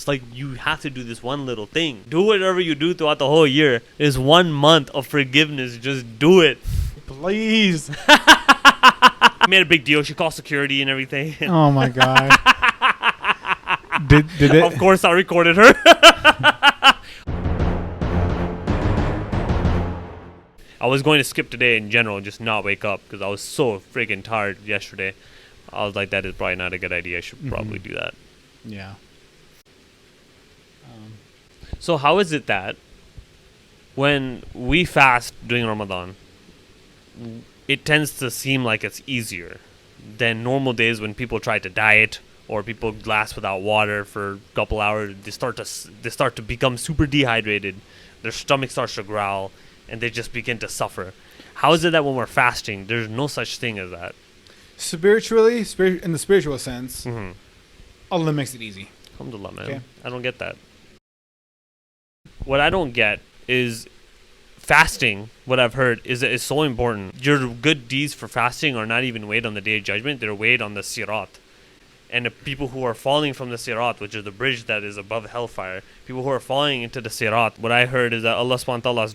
It's like you have to do this one little thing. Do whatever you do throughout the whole year. There's 1 month of forgiveness. Just do it. Please. I made a big deal. She called security and everything. Oh my god. Did it? Of course, I recorded her. I was going to skip today in general and just not wake up because I was so freaking tired yesterday. I was like, that is probably not a good idea. I should probably do that. Yeah. So how is it that when we fast during Ramadan, it tends to seem like it's easier than normal days when people try to diet or people last without water for a couple hours? They start to become super dehydrated. Their stomach starts to growl, and they just begin to suffer. How is it that when we're fasting, there's no such thing as that? Spiritually, in the spiritual sense, Mm-hmm. Allah makes it easy. Alhamdulillah, man. Okay. I don't get that. What I don't get is fasting. What I've heard is so important. Your good deeds for fasting are not even weighed on the Day of Judgment. They're weighed on the Sirat. And the people who are falling from the Sirat, which is the bridge that is above hellfire, people who are falling into the Sirat, what I heard is that Allah subhanahu wa ta'ala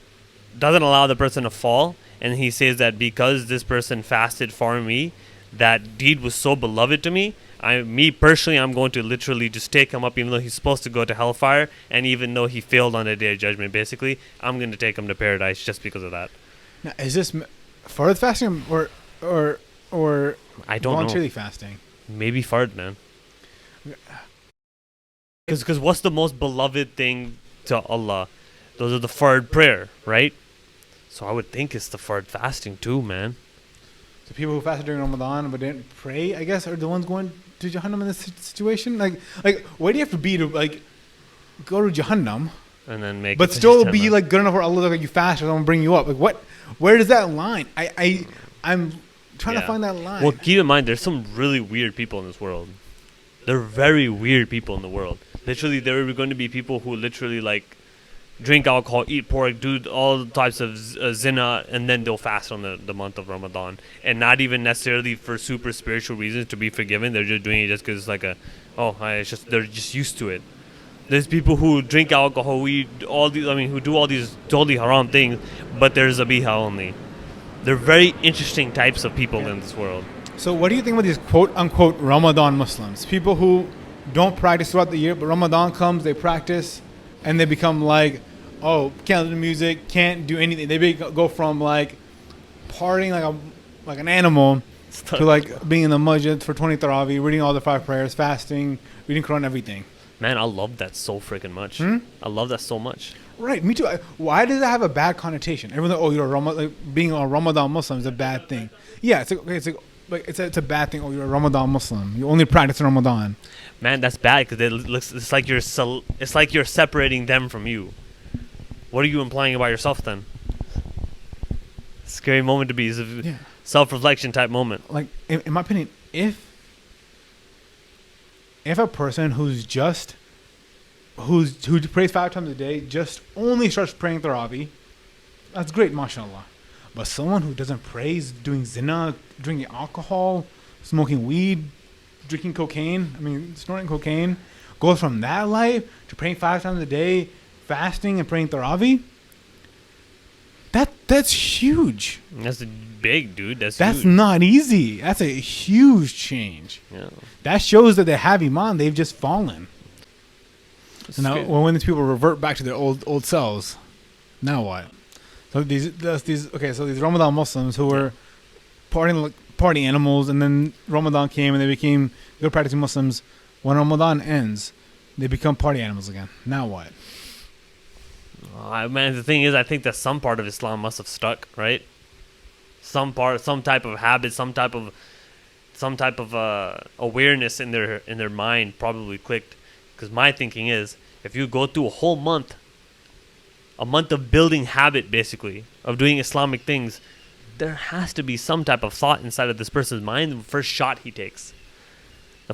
doesn't allow the person to fall. And He says that because this person fasted for me, that deed was so beloved to me, me personally, I'm going to literally just take him up, even though he's supposed to go to hellfire, and even though he failed on the Day of Judgment, basically, I'm going to take him to paradise just because of that. Now, is this fard fasting or I don't voluntarily know. fasting? Maybe fard, man. Because what's the most beloved thing to Allah? Those are the fard prayer, right? So I would think it's the fard fasting too, man. The people who fasted during Ramadan but didn't pray, I guess, are the ones going to Jahannam in this situation. Like, where do you have to be to go to Jahannam, And then make but it to still be Jannah. good enough for Allah to you fast or someone bring you up? Like, what? Where does that line? I'm trying to Yeah. find that line. Well, keep in mind, there's some really weird people in this world. There are very weird people in the world. Literally, there are going to be people who literally drink alcohol, eat pork, do all types of zina, and then they'll fast on the month of Ramadan. And not even necessarily for super spiritual reasons to be forgiven. They're just doing it just because they're just used to it. There's people who drink alcohol, who do all these totally haram things, but they're zabiha only. They're very interesting types of people in this world. So what do you think about these quote-unquote Ramadan Muslims? People who don't practice throughout the year, but Ramadan comes, they practice, and they become can't listen to music, can't do anything. They go from partying like an animal to being in the masjid for 20 tarawih, reading all the 5 prayers, fasting, reading Quran, everything. Man, I love that so freaking much. I love that so much. Right, me too. Why does that have a bad connotation? Everyone, you're being a Ramadan Muslim is a bad thing. Yeah, it's a bad thing. Oh, you're a Ramadan Muslim. You only practice in Ramadan. Man, that's bad because it's like you're separating them from you. What are you implying about yourself then? Scary moment to be. It's a self-reflection type moment. In my opinion, if a person who prays 5 times a day just only starts praying Tarawih, that's great, mashallah. But someone who doesn't pray is doing zina, drinking alcohol, smoking weed, drinking snorting cocaine, goes from that life to praying 5 times a day, fasting and praying Tarawih. That's huge. That's big, dude. That's huge. Not easy. That's a huge change. Yeah. That shows that they have iman. They've just fallen. So now, when these people revert back to their old selves, now what? So these Ramadan Muslims who were party animals, and then Ramadan came and they became good practicing Muslims. When Ramadan ends, they become party animals again. Now what? Man, the thing is, I think that some part of Islam must have stuck, right? Some type of habit, some type of awareness in their mind probably clicked. Because my thinking is, if you go through a month of building habit, basically, of doing Islamic things, there has to be some type of thought inside of this person's mind. The first shot he takes, I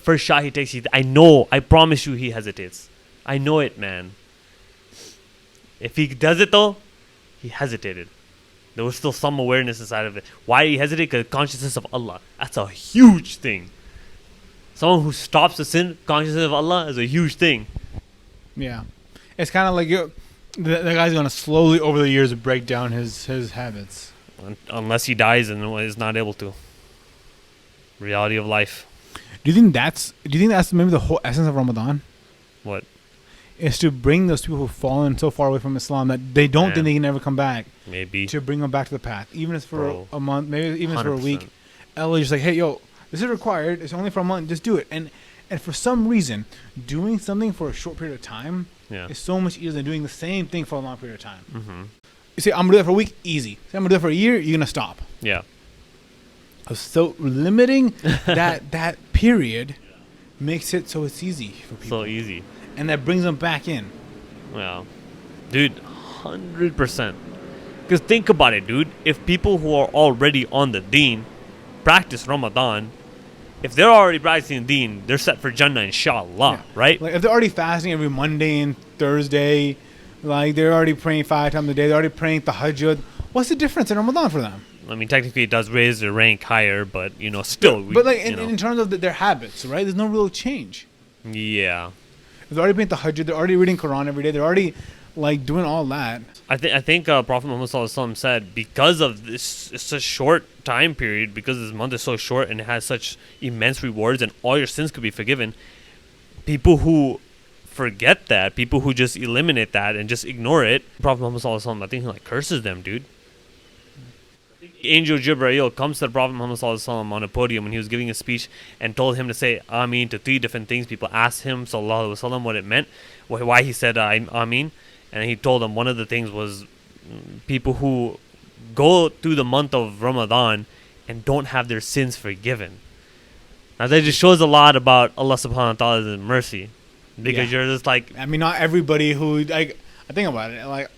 promise you he hesitates. I know it, man. If he does it though, he hesitated. There was still some awareness inside of it. Why he hesitated? Because consciousness of Allah. That's a huge thing. Someone who stops the sin, consciousness of Allah, is a huge thing. Yeah, it's kind of like the guy's gonna slowly over the years break down his habits. Unless he dies and is not able to. Reality of life. Do you think that's maybe the whole essence of Ramadan? What? Is to bring those people who've fallen so far away from Islam that they don't think they can never come back. Maybe. To bring them back to the path, even if it's for a month, maybe even if it's for a 100%. week. Ellie's just like, hey, yo, this is required. It's only for a month. Just do it. And for some reason, doing something for a short period of time is so much easier than doing the same thing for a long period of time. Mm-hmm. You say, I'm gonna do that for a week, easy. Say, I'm gonna do that for a year, you're gonna stop. Yeah. So limiting that period makes it so it's easy for people. So easy. And that brings them back in. Yeah. Dude, 100%. Because think about it, dude. If people who are already on the deen practice Ramadan, if they're already practicing deen, they're set for Jannah, inshallah, right? Like if they're already fasting every Monday and Thursday, like they're already praying 5 times a day, they're already praying tahajjud, what's the difference in Ramadan for them? I mean, technically it does raise their rank higher, but, still. But like in terms of their habits, right? There's no real change. Yeah. If they're already praying tahajjud, they're already reading Quran every day, they're already like doing all that. I think Prophet Muhammad Sallallahu Alaihi Wasallam said, because of this, it's a short time period, because this month is so short and it has such immense rewards and all your sins could be forgiven, people who forget that, people who just eliminate that and just ignore it, Prophet Muhammad Sallallahu Alaihi Wasallam, I think he like curses them, dude. Angel Jibreel comes to the Prophet Muhammad Sallallahu Alaihi Wasallam on a podium when he was giving a speech and told him to say Ameen to 3 different things. People asked him Sallallahu Alaihi Wasallam what it meant, why he said Ameen, and he told them one of the things was people who go through the month of Ramadan and don't have their sins forgiven. Now that just shows a lot about Allah Subhanahu wa Ta'ala's mercy, because you're just like, I mean, not everybody who like, I think about it, like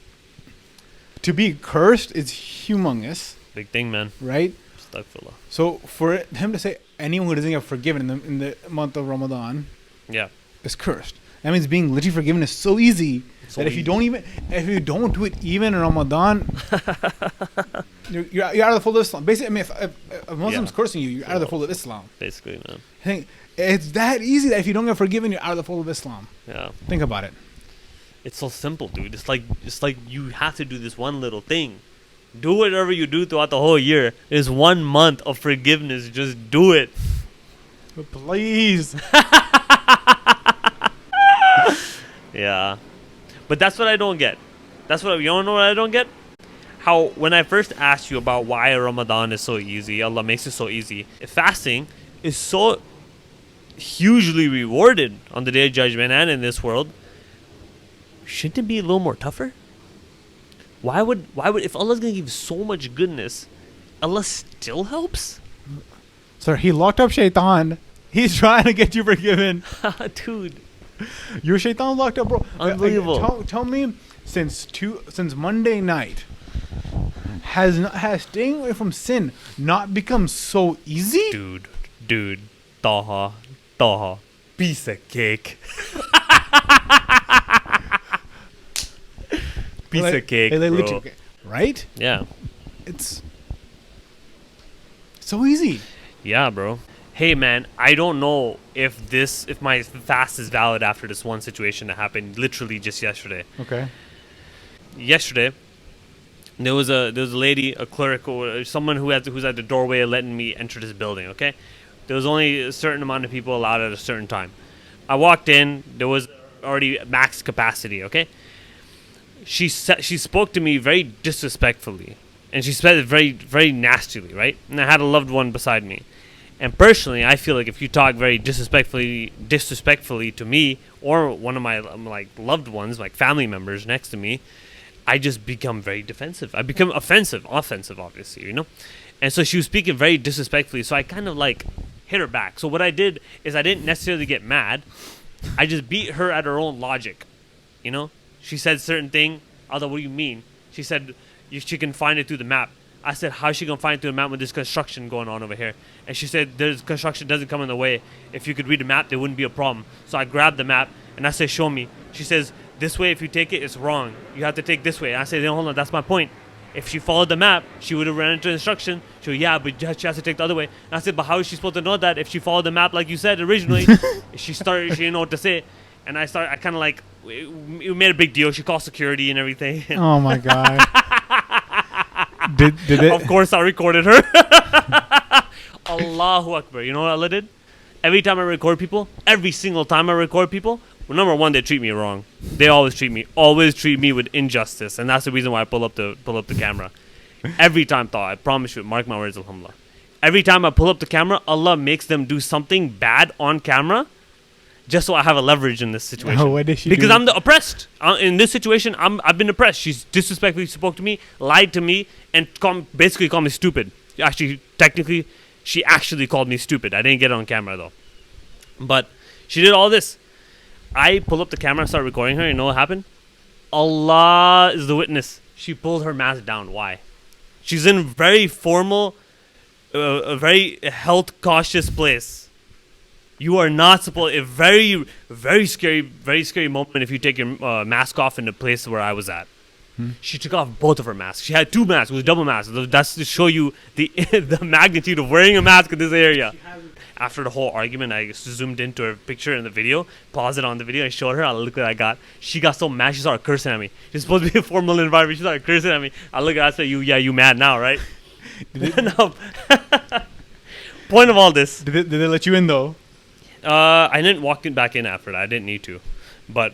to be cursed is humongous. big thing, man. Right? Astaghfirullah. So for him to say anyone who doesn't get forgiven in the month of Ramadan, is cursed. That means being literally forgiven is so easy that if you don't do it even in Ramadan, you're out of the fold of Islam. Basically, I mean, if a Muslim's cursing you, you're out of the fold of Islam. Basically, man. I think it's that easy that if you don't get forgiven, you're out of the fold of Islam. Yeah. Think about it. It's so simple, dude. It's like you have to do this one little thing. Do whatever you do throughout the whole year. There's 1 month of forgiveness. Just do it. But please. Yeah. But that's what I don't get. You don't know what I don't get? How when I first asked you about why Ramadan is so easy, Allah makes it so easy. Fasting is so hugely rewarded on the Day of Judgment and in this world. Shouldn't it be a little more tougher? Why would if Allah's gonna give so much goodness, Allah still helps? Sir, he locked up Shaitan. He's trying to get you forgiven. Dude. Your Shaitan locked up, bro. Unbelievable. Tell me, since Monday night, has staying away from sin not become so easy? Dude. Taha. Piece of cake. Piece of cake, bro. Right? Yeah. It's so easy. Yeah, bro. Hey, man, I don't know if my fast is valid after this one situation that happened literally just yesterday. Okay. Yesterday, there was a lady, a clerk, or someone who's at the doorway letting me enter this building. Okay, there was only a certain amount of people allowed at a certain time. I walked in. There was already max capacity. Okay. She spoke to me very disrespectfully, and she said it very, very nastily, right? And I had a loved one beside me. And personally, I feel like if you talk very disrespectfully to me or one of my like loved ones, like family members next to me, I just become very defensive. I become offensive, obviously, you know? And so she was speaking very disrespectfully, so I kind of like hit her back. So what I did is I didn't necessarily get mad. I just beat her at her own logic, you know? She said certain thing. Although, what do you mean? She said she can find it through the map. I said, how's she going to find it through the map with this construction going on over here? And she said, there's construction doesn't come in the way. If you could read the map, there wouldn't be a problem. So I grabbed the map, and I said, show me. She says, this way, if you take it, it's wrong. You have to take this way. And I said, no, hold on, that's my point. If she followed the map, she would have ran into instruction. She would, yeah, but she has to take the other way. And I said, but how is she supposed to know that if she followed the map like you said originally? She didn't know what to say. And I kind of like, we made a big deal. She called security and everything. Oh my god. did it? Of course, I recorded her. Allahu Akbar. You know what Allah did? Every time I record people, every single time I record people, well, number one, they treat me wrong. They always treat me with injustice, and that's the reason why I pull up the camera. Every time, I promise you, mark my words, alhamdulillah. Every time I pull up the camera, Allah makes them do something bad on camera, just so I have a leverage in this situation. Oh, what did she because do? I'm the oppressed. In this situation, I've been oppressed. She's disrespectfully spoke to me, lied to me, and basically called me stupid. Actually, technically, she actually called me stupid. I didn't get it on camera though. But she did all this. I pull up the camera and start recording her. You know what happened? Allah is the witness. She pulled her mask down. Why? She's in very formal, a very health cautious place. You are not supposed. A very, very scary moment if you take your mask off in the place where I was at. She took off both of her masks. She had two masks. It was double masks. That's to show you the the magnitude of wearing a mask in this area. After the whole argument, I zoomed into her picture in the video, paused it on the video, and showed her. Look what I got. She got so mad, she started cursing at me. It's supposed to be a formal environment. She started cursing at me. I look at her, I said, you mad now, right? No. Point of all this. Did they let you in though? I didn't walk back in after that. I didn't need to. But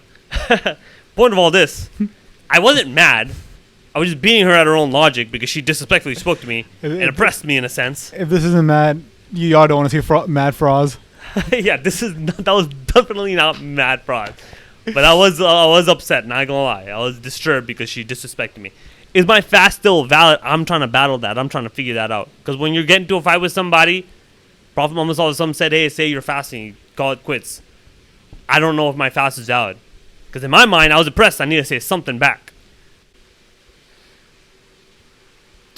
point of all this, I wasn't mad. I was just beating her at her own logic because she disrespectfully spoke to me and oppressed me in a sense. If this isn't mad, y'all don't want to see Mad Froz. Yeah, that was definitely not mad fraud. But I was upset, not gonna lie. I was disturbed because she disrespected me. Is my fast still valid? I'm trying to battle that. I'm trying to figure that out. Because when you're getting into a fight with somebody, Prophet Muhammad ﷺ said, hey, say you're fasting, call it quits. I don't know if my fast is valid. Because in my mind, I was oppressed. I need to say something back.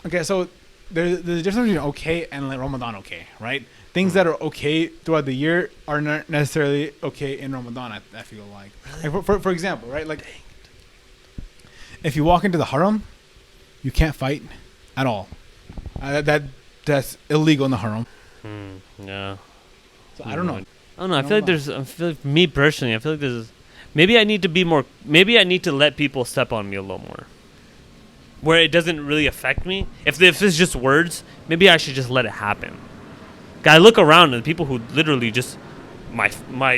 Okay, so there's a difference between okay and like Ramadan okay, right? Things that are okay throughout the year are not necessarily okay in Ramadan, I feel like. Like for example, right? Like, if you walk into the haram, you can't fight at all. That's illegal in the haram. Yeah. So I don't know. I don't know. I feel like me personally, I feel like there's, maybe I need to let people step on me a little more. Where it doesn't really affect me. If it's just words, maybe I should just let it happen. I look around and the people who literally just, my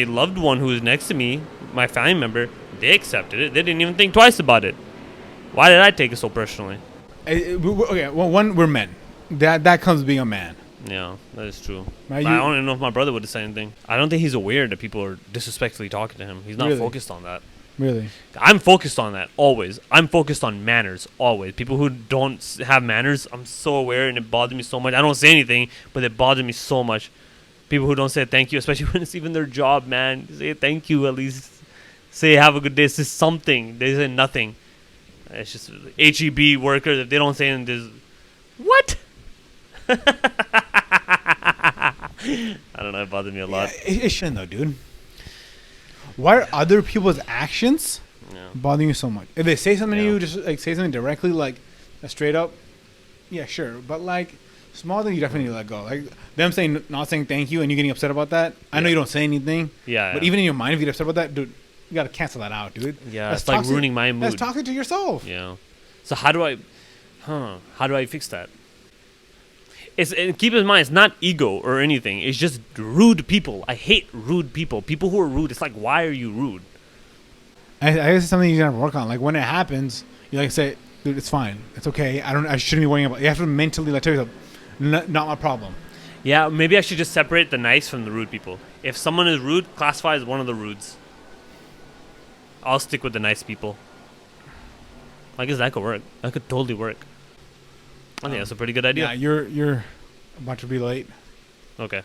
loved one who is next to me, my family member, they accepted it. They didn't even think twice about it. Why did I take it so personally? Okay, well, one, we're men. That comes with being a man. Yeah, that is true. Right, I don't even know if my brother would have said anything. I don't think he's aware that people are disrespectfully talking to him. He's not Really? focused on that. Really? I'm focused on that, always. I'm focused on manners, always. People who don't have manners, I'm so aware, and it bothers me so much. I don't say anything, but it bothers me so much. People who don't say thank you, especially when it's even their job, man. Say thank you, at least. Say have a good day. Say something. They say nothing. It's just HEB workers, if they don't say anything, there's... What? I don't know, it bothers me a lot. Yeah, it shouldn't though, dude. Why are other people's actions bothering you so much? If they say something to you, just like say something directly, like straight up, yeah, sure. But like small things, you definitely need to let go. Like them saying not saying thank you and you getting upset about that. I know you don't say anything. Yeah. But even in your mind, if you get upset about that, dude, you gotta cancel that out, dude. Yeah, That's it's like toxic. ruining my mood. That's toxic to yourself. Yeah. So how do I fix that? And keep in mind, it's not ego or anything. It's just rude people. I hate rude people. People who are rude. It's like, why are you rude? I guess it's something you gotta work on. Like when it happens, you like say, dude, it's fine. It's okay. I shouldn't be worrying about it. You have to mentally like tell yourself, not my problem. Yeah, maybe I should just separate the nice from the rude people. If someone is rude, classify as one of the rudes. I'll stick with the nice people. I guess that could work. That could totally work. I think that's a pretty good idea. Yeah, you're about to be late. Okay.